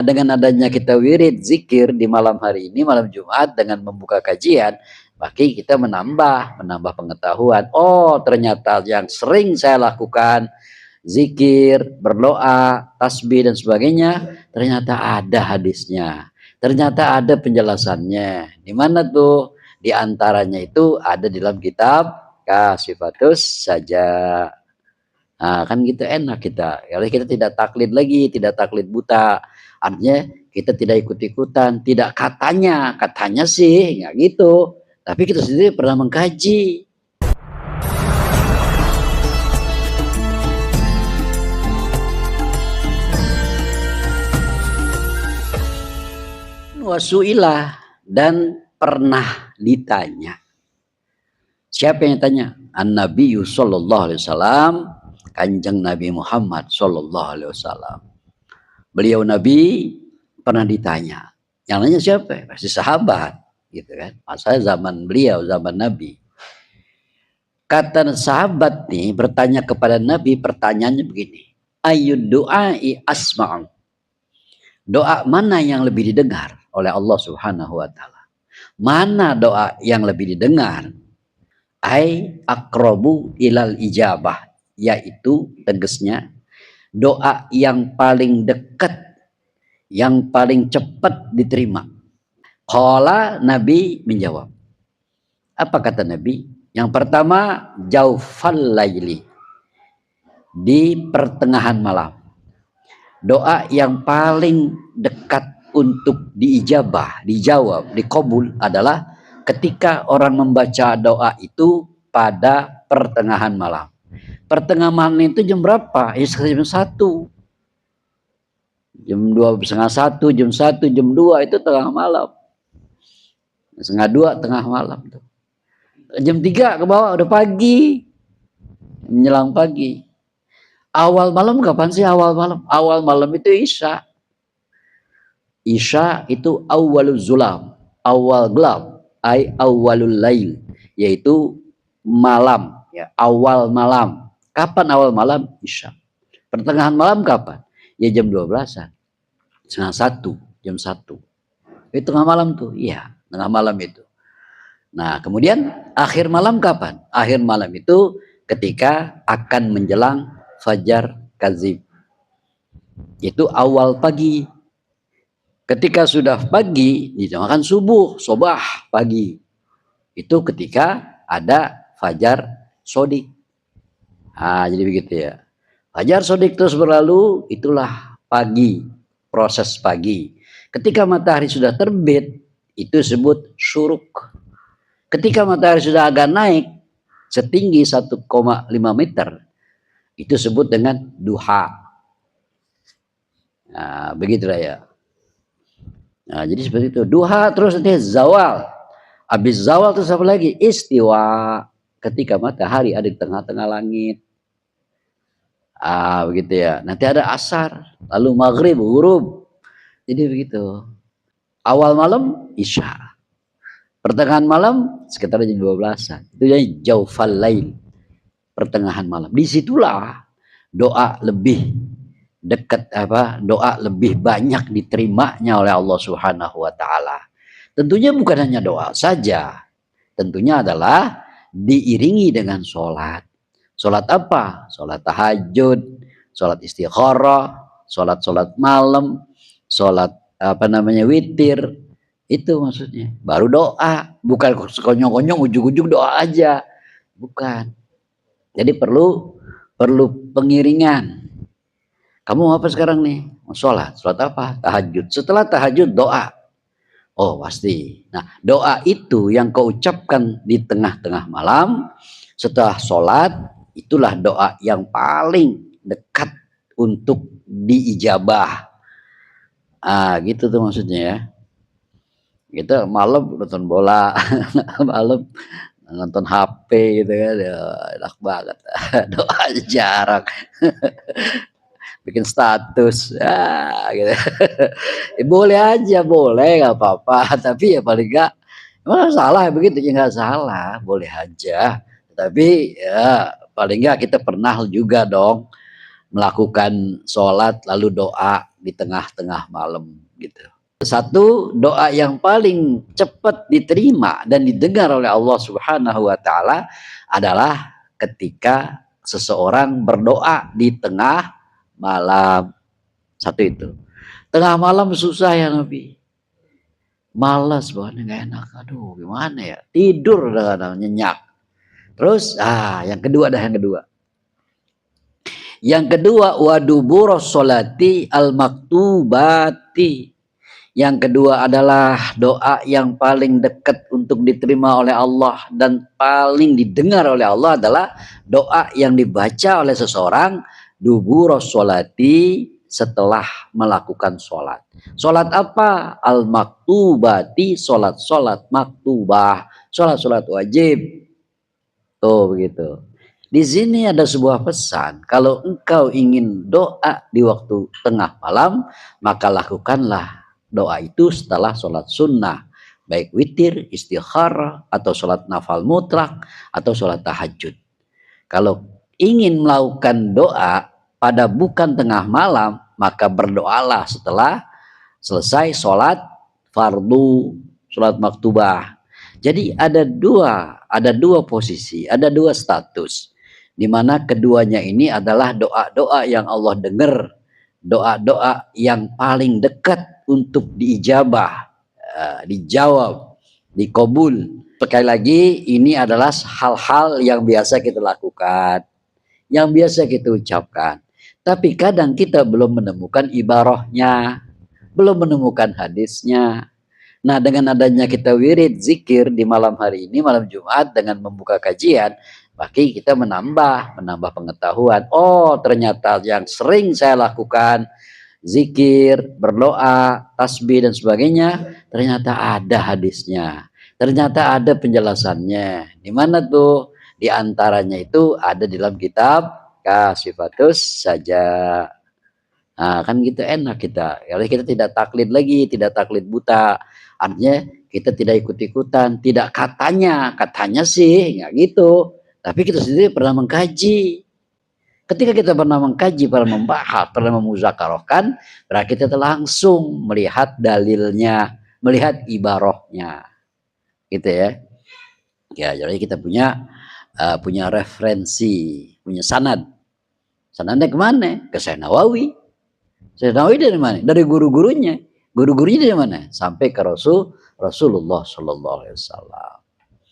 Dengan adanya kita wirid zikir di malam hari ini, malam Jumat dengan membuka kajian, maka kita menambah pengetahuan. Oh, ternyata yang sering saya lakukan zikir, berdoa, tasbih dan sebagainya, ternyata ada hadisnya. Ternyata ada penjelasannya. Di mana tuh? Di antaranya itu ada di dalam kitab Kasifatus Saja. Nah, kan gitu enak kita. Kalau kita tidak taklid lagi, tidak taklid buta. Artinya kita tidak ikut-ikutan, tidak katanya sih nggak gitu. Tapi kita sendiri pernah mengkaji. Wasuilah dan pernah ditanya. Siapa yang tanya? An-Nabi sallallahu alaihi wasallam, Kanjeng Nabi Muhammad sallallahu alaihi wasallam. Beliau Nabi pernah ditanya. Yang nanya siapa? Pasti sahabat, gitu kan. Masa zaman beliau, zaman Nabi. Kata sahabat nih bertanya kepada Nabi, pertanyaannya begini. Ayyud du'ai asma'u. Doa mana yang lebih didengar oleh Allah Subhanahu wa taala? Mana doa yang lebih didengar? Ai aqrabu ilal ijabah, yaitu tegasnya doa yang paling dekat, yang paling cepat diterima. Qala, Nabi menjawab. Apa kata Nabi? Yang pertama, jaufal laili, di pertengahan malam. Doa yang paling dekat untuk diijabah, dijawab, dikabul adalah ketika orang membaca doa itu pada pertengahan malam. Pertengahan malam itu jam berapa? Ya jam 1. Jam 2:30, jam 1, jam 2 itu tengah malam. Setengah 2 tengah malam tuh. Jam 3 ke bawah udah pagi. Menjelang pagi. Awal malam kapan sih awal malam? Awal malam itu Isya. Isya itu awalul zulam, awal gelap, ai awalul lail, yaitu malam, ya, awal malam. Kapan awal malam? Isya. Pertengahan malam kapan? Ya jam 12-an. Setengah 1, jam 1. Itu tengah malam tuh. Iya, tengah malam itu. Nah, kemudian akhir malam kapan? Akhir malam itu ketika akan menjelang fajar kazib. Itu awal pagi. Ketika sudah pagi, dinamakan subuh, sobah, pagi. Itu ketika ada fajar sodik. Nah, jadi begitu ya. Fajar sodik terus berlalu, itulah pagi, proses pagi. Ketika matahari sudah terbit, itu disebut syuruk. Ketika matahari sudah agak naik, setinggi 1,5 meter, itu disebut dengan duha. Nah, begitulah ya. Nah, jadi seperti itu. Duha terus nanti zawal. Habis zawal terus apa lagi? Istiwa. Ketika matahari ada di tengah-tengah langit. Begitu ya. Nanti ada asar. Lalu maghrib, ghurub. Jadi begitu. Awal malam, isya. Pertengahan malam, sekitar jam 12-an. Itu jadi jaufal lail. Pertengahan malam. Disitulah doa lebih dekat, doa lebih banyak diterimanya oleh Allah Subhanahu wa taala. Tentunya bukan hanya doa saja. Tentunya adalah diiringi dengan sholat. Sholat apa? Sholat tahajud, sholat istikharah, sholat malam, sholat witir. Itu maksudnya. Baru doa, bukan konyong-konyong ujung-ujung doa aja. Bukan. Jadi perlu pengiringan. Kamu mau apa sekarang nih? Mau sholat apa? Tahajud. Setelah tahajud doa. Oh pasti. Nah doa itu yang kau ucapkan di tengah-tengah malam setelah sholat, itulah doa yang paling dekat untuk diijabah. Gitu tuh maksudnya ya. Gitu malam nonton bola, malam nonton HP gitu kan, ya, enak banget. Doa jarang. Bikin status gitu. Boleh aja, boleh, nggak apa-apa, tapi ya paling nggak emang salah begitu ya, nggak salah, boleh aja, tapi ya paling nggak kita pernah juga dong melakukan sholat lalu doa di tengah-tengah malam gitu. Satu doa yang paling cepat diterima dan didengar oleh Allah Subhanahu wa taala adalah ketika seseorang berdoa di tengah malam. Satu itu. Tengah malam susah ya Nabi. Malas banget, nggak enak. Aduh, gimana ya? Tidur kadang nyenyak. Terus, yang kedua dah yang kedua. Yang kedua, waduburos sholati al-maktubati. Yang kedua adalah doa yang paling dekat untuk diterima oleh Allah dan paling didengar oleh Allah adalah doa yang dibaca oleh seseorang duburos sholati, setelah melakukan sholat. Sholat apa? Al-maktubati, sholat maktubah, sholat wajib. Tuh begitu. Di sini ada sebuah pesan, kalau engkau ingin doa di waktu tengah malam, maka lakukanlah doa itu setelah sholat sunnah, baik witir, istikharah, atau sholat nafal mutlak, atau sholat tahajud. Kalau ingin melakukan doa pada bukan tengah malam, maka berdoalah setelah selesai sholat fardu, sholat maktubah. Jadi ada dua posisi, ada dua status, di mana keduanya ini adalah doa-doa yang Allah dengar, doa-doa yang paling dekat untuk diijabah, dijawab, dikabul. Sekali lagi, ini adalah hal-hal yang biasa kita lakukan, yang biasa kita ucapkan. Tapi kadang kita belum menemukan ibarahnya, belum menemukan hadisnya. Nah, dengan adanya kita wirid zikir di malam hari ini, malam Jumat, dengan membuka kajian, maka kita menambah pengetahuan. Oh, ternyata yang sering saya lakukan, zikir, berdoa, tasbih dan sebagainya, ternyata ada hadisnya. Ternyata ada penjelasannya. Di mana tuh? Di antaranya itu ada di dalam kitab Kasifatus Saja. Nah, kan gitu enak kita. Kalau kita tidak taklid lagi, tidak taklid buta. Artinya kita tidak ikut-ikutan, tidak katanya sih nggak gitu. Tapi kita sendiri pernah mengkaji. Ketika kita pernah mengkaji, pernah membahas, pernah memuzakarahkan, berarti kita langsung melihat dalilnya, melihat ibarahnya. Gitu ya. Ya, jadi kita punya referensi, punya sanad. Sanadnya kemana? Ke Syekh Nawawi. Syekh Nawawi dari mana? Dari guru-gurunya. Guru-gurunya dari mana? Sampai ke Rasulullah Shallallahu Alaihi Wasallam.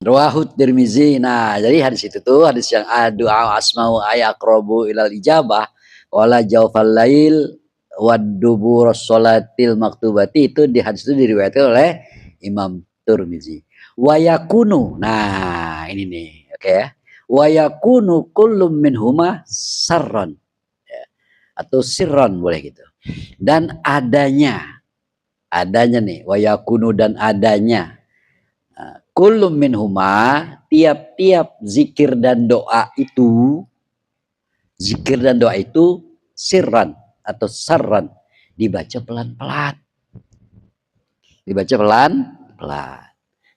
Rawahut Tirmizi. Nah, jadi hadis itu tuh hadis yang doa asma'u ayaqrabu ilal ijabah wala jawfal lail wadubur sholatil maktubati, itu di hadis itu diriwayatkan oleh Imam Tirmizi. Wayakunu. Nah, ini nih, oke ya. Wayakunu kullum minhuma sarran, ya, atau sirran boleh gitu. Dan adanya nih, wayakunu dan adanya, kullum minhuma, tiap-tiap zikir dan doa itu sirran atau sarran, dibaca pelan-pelan.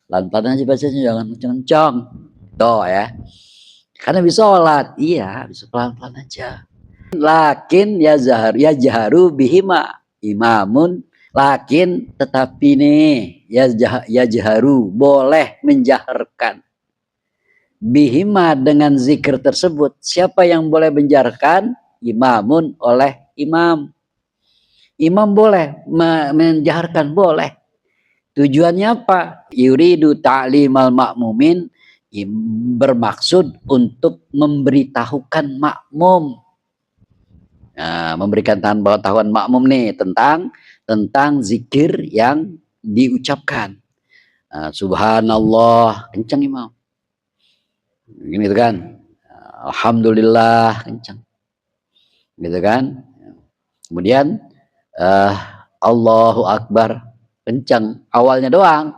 Pelan-pelan aja bacanya, jangan kencang. Doa ya. Karena bisa sholat, iya, bisa pelan-pelan aja. Lakin ya jaharu bihima imamun, lakin tetapi nih ya jaharu, boleh menjaharkan bihima dengan zikir tersebut. Siapa yang boleh menjaharkan? Imamun, oleh imam. Imam boleh menjaharkan, boleh. Tujuannya apa? Yuridu ta'limal ma'mumin, bermaksud untuk memberitahukan makmum. Nah, memberikan pengetahuan makmum nih tentang zikir yang diucapkan. Subhanallah, kencang imam. Gitu kan? Alhamdulillah, kencang. Gitu kan? Kemudian Allahu Akbar, kencang. Awalnya doang.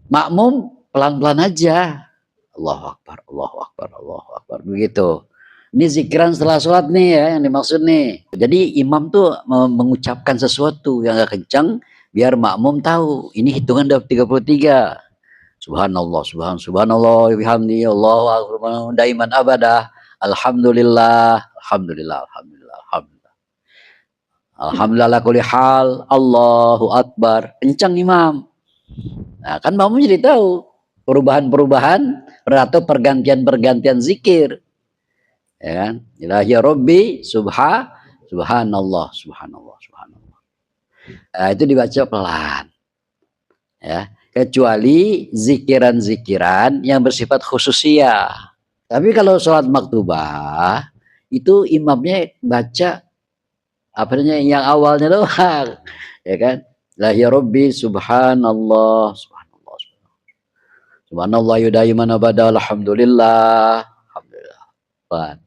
Makmum pelan-pelan aja. Allahu Akbar, Allahu Akbar, Allahu Akbar. Begitu. Ini zikiran setelah sholat nih ya, yang dimaksud nih. Jadi imam tuh mengucapkan sesuatu yang agak kencang, biar makmum tahu. Ini hitungan udah 33. Subhanallah, subhanallah, bihamdi, Allahu akbar, daiman abadah. Alhamdulillah, alhamdulillah, alhamdulillah, alhamdulillah. Alhamdulillah ala kulli hal, Allahu Akbar, kencang imam. Nah, kan makmum jadi tahu perubahan-perubahan atau pergantian-pergantian zikir. Ya kan? Ilahi Rabbi subhanallah, subhanallah, subhanallah. Nah, itu dibaca pelan. Ya, kecuali zikiran-zikiran yang bersifat khususiyah. Tapi kalau sholat maktubah itu imamnya baca apa namanya yang awalnya doang, ya kan? La ya Rabbi subhanallah, subhanallah, subhanallah yudaiman abada alhamdulillah, alhamdulillah. Pelan.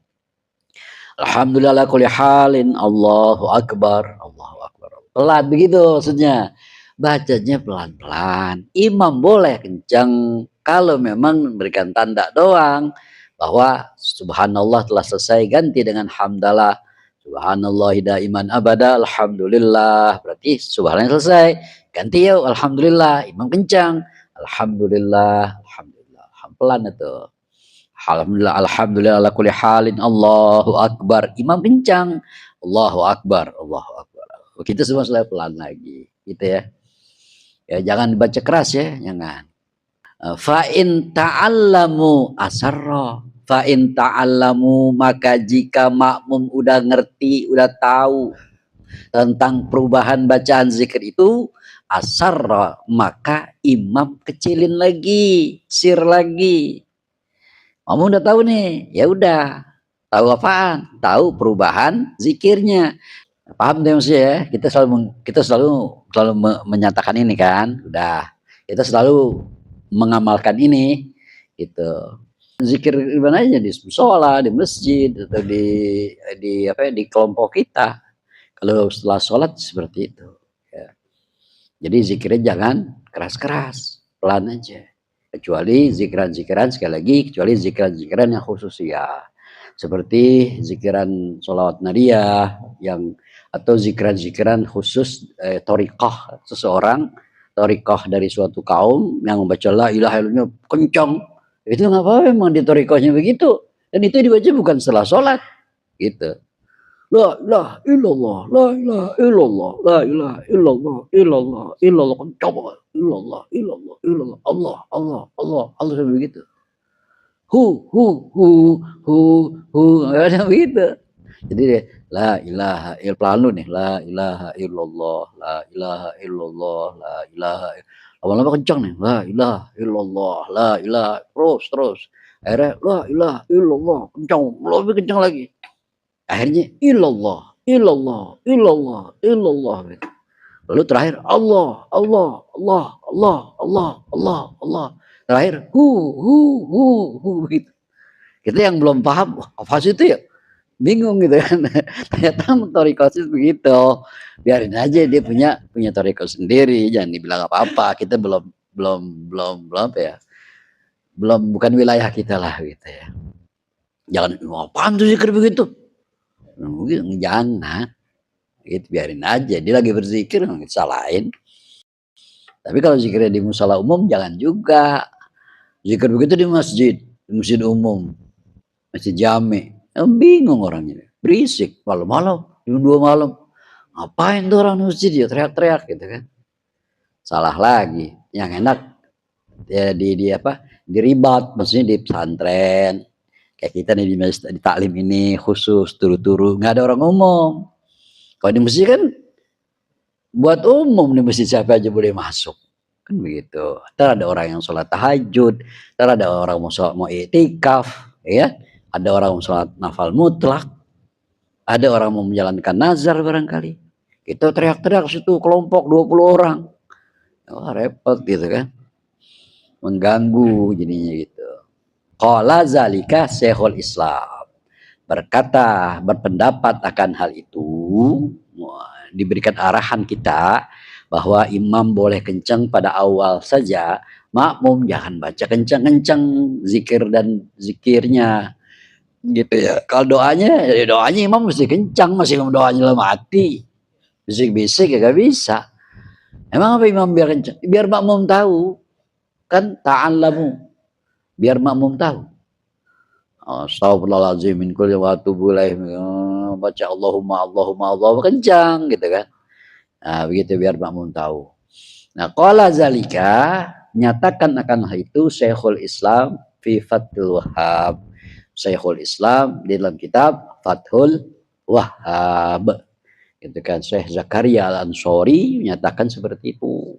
Alhamdulillah ala kulli halin, Allahu akbar, Allahu akbar. Pelan begitu maksudnya. Bacanya pelan-pelan. Imam boleh kencang kalau memang memberikan tanda doang bahwa subhanallah telah selesai, ganti dengan hamdalah. Subhanallah daiman abada alhamdulillah. Berarti subhanallah selesai. Ganti ya alhamdulillah. Imam kencang. Alhamdulillah, alhamdulillah. Pelan itu. Alhamdulillah, alhamdulillah ala kulli halin, Allahu akbar. Imam kencang. Allahu akbar, Allahu akbar. Kita semua selesai pelan lagi, gitu ya. Ya jangan baca keras ya, jangan. Fa in ta'allamu asarra. Fa in ta'allamu, maka jika makmum udah ngerti, udah tahu tentang perubahan bacaan zikir itu, asarra, maka imam kecilin lagi, sir lagi. Makmum udah tahu nih, ya udah. Tahu apaan? Tahu perubahan zikirnya. Paham deh maksudnya ya, kita selalu menyatakan ini kan, udah kita selalu mengamalkan ini gitu. Zikir di mana aja, di musola, di masjid, atau di apa ya, di kelompok kita. Kalau setelah sholat seperti itu ya. Jadi zikirnya jangan keras-keras, pelan aja, kecuali zikiran-zikiran, sekali lagi kecuali zikiran-zikiran yang khusus ya, seperti zikiran sholawat nariyah yang atau zikiran-zikiran khusus thariqah seseorang, thariqah dari suatu kaum yang membaca la ilaha illallah kencang, itu nggak apa-apa, memang di thariqahnya begitu, dan itu dibaca bukan setelah sholat gitu. La ilaha illallah, la ilaha illallah, la ilaha illallah, illallah, illallah kencang banget, illallah, illallah, illallah, Allah, Allah, Allah, Allah begitu. Hu hu hu hu hu, ada begitu. Jadi la ilaha illallah, pelan lu nih, la ilaha illallah, la ilaha illallah, la ilaha. Lama-lama kencang nih, la ilaha illallah, la ilaha, terus. Akhirnya la ilaha illallah, kencang, lebih kencang lagi. Akhirnya illallah, illallah, illallah, illallah. Lalu terakhir Allah, Allah, Allah, Allah, Allah, Allah, Allah. Terakhir hu gitu. Kita yang belum paham apa sih itu ya, bingung gitu kan. Ternyata thariqah begitu. Biarin aja dia punya thariqah sendiri, jangan dibilang apa-apa. Kita belum apa ya, belum, bukan wilayah kita lah gitu ya. Jangan apaan tuh zikir begitu, jangan gitu, biarin aja dia lagi berzikir, salahin. Tapi kalau zikirnya di musala umum jangan juga. Zikir begitu di masjid umum, masjid jami, bingung orangnya, berisik malam-malam, jam 2 malam. Ngapain tuh orang di masjid ya teriak-teriak gitu kan. Salah lagi. Yang enak ya di apa? Di ribat, maksudnya di pesantren. Kayak kita nih di taklim ini khusus turu-turu, nggak ada orang umum. Kalau di masjid kan buat umum, di masjid siapa aja boleh masuk. Kan begitu. Ntar ada orang yang sholat tahajud, ntar ada orang mau i'tikaf, ya. Ada orang mau sholat nafal mutlak, ada orang mau menjalankan nazar barangkali. Kita teriak-teriak situ kelompok 20 orang. Oh, repot gitu kan. Mengganggu jadinya gitu. Qala zalika Syekhul Islam. Berpendapat akan hal itu, diberikan arahan kita bahwa imam boleh kencang pada awal saja, makmum jangan baca kencang-kencang zikir dan zikirnya gitu ya. Kalau doanya imam mesti kencang, masih doanya mati, bisik-bisik ya gak bisa. Emang apa imam biar kencang? Biar makmum tahu kan, ta'allamu, biar makmum tahu. Astagfirullahaladzim min kulli wa atubu ilaih, membaca Allahumma Allahumma Allahumma kencang gitu kan. Nah, begitu biar makmum tahu. Nah, qala zalika, nyatakan akan hal itu Syekhul Islam fi Fathul Wahhab. Syekhul Islam di dalam kitab Fathul Wahhab. Gitu kan, Syekh Zakaria Al-Ansori menyatakan seperti itu.